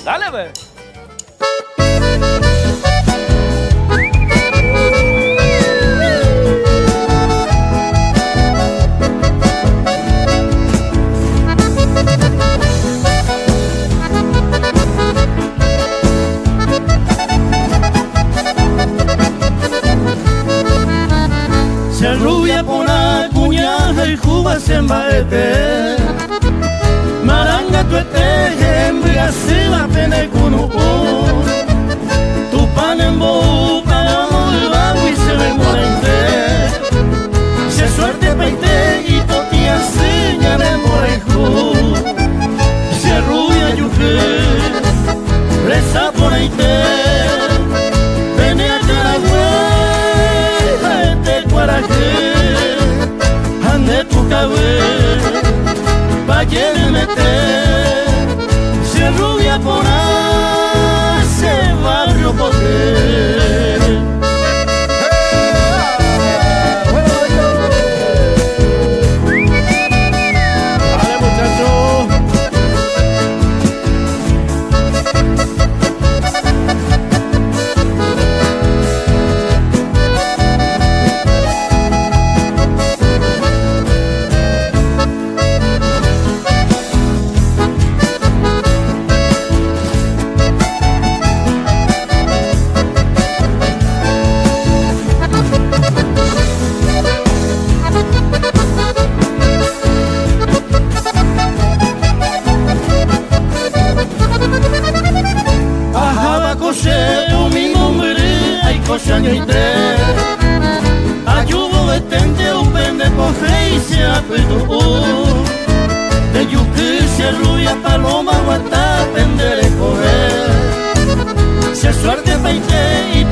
Dale, ve. Se rubia pona cuñaja y juba se embaete maranga tu ete embriga se la pene kuno tu panembo paramo el babu y se ve morente se suerte peite y totia seña de morejo se rubia yuke reza por aite pene a ande tu cabello vaya de meter se rubia por ese barrio poder. Dale, muchacho. Ayudo detente upende coge y se apeto de yuki se rubia paloma guata pende de coger se suerte peite y